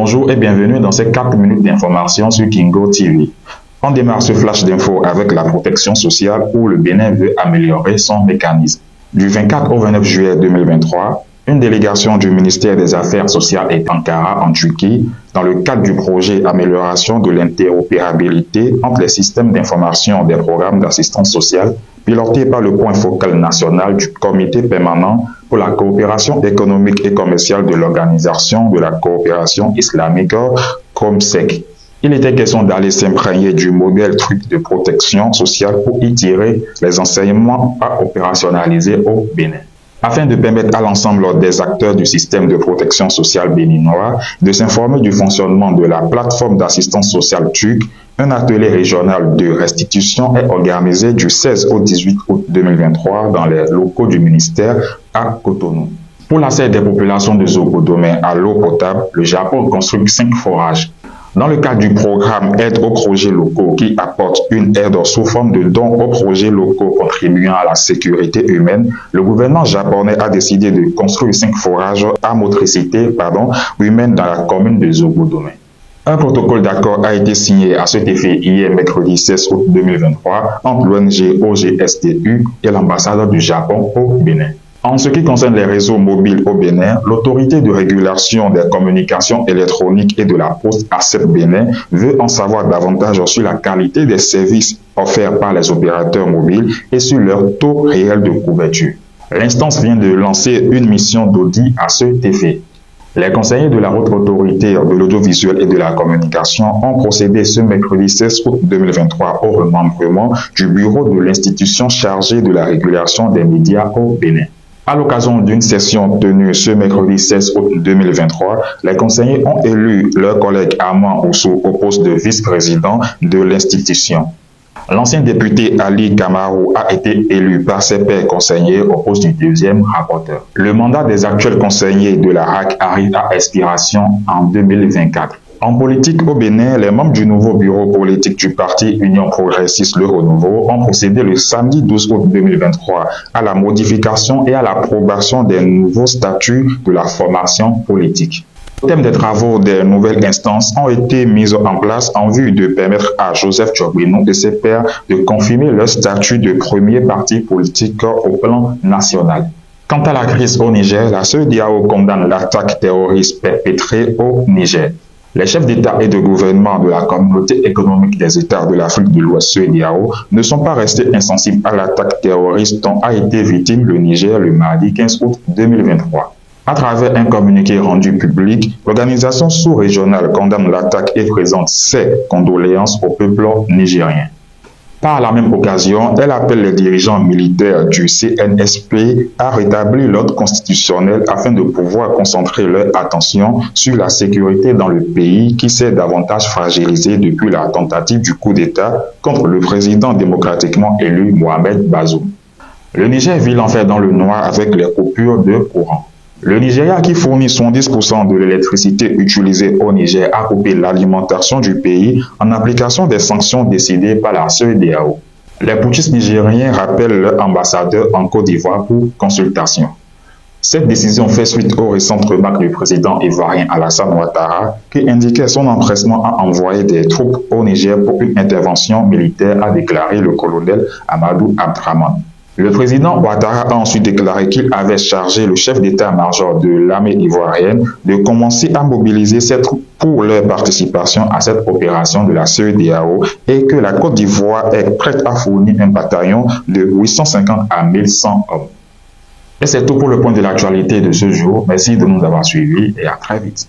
Bonjour et bienvenue dans ces 4 minutes d'information sur Kingo TV. On démarre ce flash d'infos avec la protection sociale où le Bénin veut améliorer son mécanisme. Du 24 au 29 juillet 2023, une délégation du ministère des Affaires sociales est à Ankara, en Turquie, dans le cadre du projet Amélioration de l'interopérabilité entre les systèmes d'information des programmes d'assistance sociale, piloté par le point focal national du Comité permanent pour la coopération économique et commerciale de l'Organisation de la coopération islamique, COMSEC. Il était question d'aller s'imprégner du modèle truc de protection sociale pour y tirer les enseignements à opérationnaliser au Bénin. Afin de permettre à l'ensemble des acteurs du système de protection sociale béninois de s'informer du fonctionnement de la plateforme d'assistance sociale turque, un atelier régional de restitution est organisé du 16 au 18 août 2023 dans les locaux du ministère à Cotonou. Pour l'accès des populations de Zogodomé à l'eau potable, le Japon construit 5 forages. Dans le cadre du programme Aide aux projets locaux qui apporte une aide sous forme de dons aux projets locaux contribuant à la sécurité humaine, le gouvernement japonais a décidé de construire 5 forages à motricité humaine dans la commune de Zogodomé. Un protocole d'accord a été signé à cet effet hier mercredi 16 août 2023 entre l'ONG OGSTU et l'ambassade du Japon au Bénin. En ce qui concerne les réseaux mobiles au Bénin, l'autorité de régulation des communications électroniques et de la poste ACEP Bénin veut en savoir davantage sur la qualité des services offerts par les opérateurs mobiles et sur leur taux réel de couverture. L'instance vient de lancer une mission d'audit à cet effet. Les conseillers de la haute autorité de l'audiovisuel et de la communication ont procédé ce mercredi 16 août 2023 au remembrement du bureau de l'institution chargée de la régulation des médias au Bénin. À l'occasion d'une session tenue ce mercredi 16 août 2023, les conseillers ont élu leur collègue Armand Oussou au poste de vice-président de l'institution. L'ancien député Ali Kamarou a été élu par ses pairs conseillers au poste du deuxième rapporteur. Le mandat des actuels conseillers de la RAC arrive à expiration en 2024. En politique au Bénin, les membres du nouveau bureau politique du parti Union Progressiste Le Renouveau ont procédé le samedi 12 août 2023 à la modification et à l'approbation des nouveaux statuts de la formation politique. Les thèmes des travaux des nouvelles instances ont été mis en place en vue de permettre à Joseph Tchouabrino et ses pairs de confirmer leur statut de premier parti politique au plan national. Quant à la crise au Niger, la CEDEAO condamne l'attaque terroriste perpétrée au Niger. Les chefs d'État et de gouvernement de la Communauté économique des États de l'Afrique de l'Ouest CEDEAO ne sont pas restés insensibles à l'attaque terroriste dont a été victime le Niger le mardi 15 août 2023. À travers un communiqué rendu public, l'organisation sous-régionale condamne l'attaque et présente ses condoléances au peuple nigérien. Par la même occasion, elle appelle les dirigeants militaires du CNSP à rétablir l'ordre constitutionnel afin de pouvoir concentrer leur attention sur la sécurité dans le pays qui s'est davantage fragilisé depuis la tentative du coup d'État contre le président démocratiquement élu Mohamed Bazoum. Le Niger vit l'enfer dans le noir avec les coupures de courant. Le Nigeria, qui fournit 70% de l'électricité utilisée au Niger, a coupé l'alimentation du pays en application des sanctions décidées par la CEDEAO. Les putschistes nigériens rappellent leur ambassadeur en Côte d'Ivoire pour consultation. Cette décision fait suite aux récentes remarques du président ivoirien Alassane Ouattara qui indiquait son empressement à envoyer des troupes au Niger pour une intervention militaire, a déclaré le colonel Amadou Abdraman. Le président Ouattara a ensuite déclaré qu'il avait chargé le chef d'état-major de l'armée ivoirienne de commencer à mobiliser ses troupes pour leur participation à cette opération de la CEDEAO et que la Côte d'Ivoire est prête à fournir un bataillon de 850 à 1100 hommes. Et c'est tout pour le point de l'actualité de ce jour. Merci de nous avoir suivis et à très vite.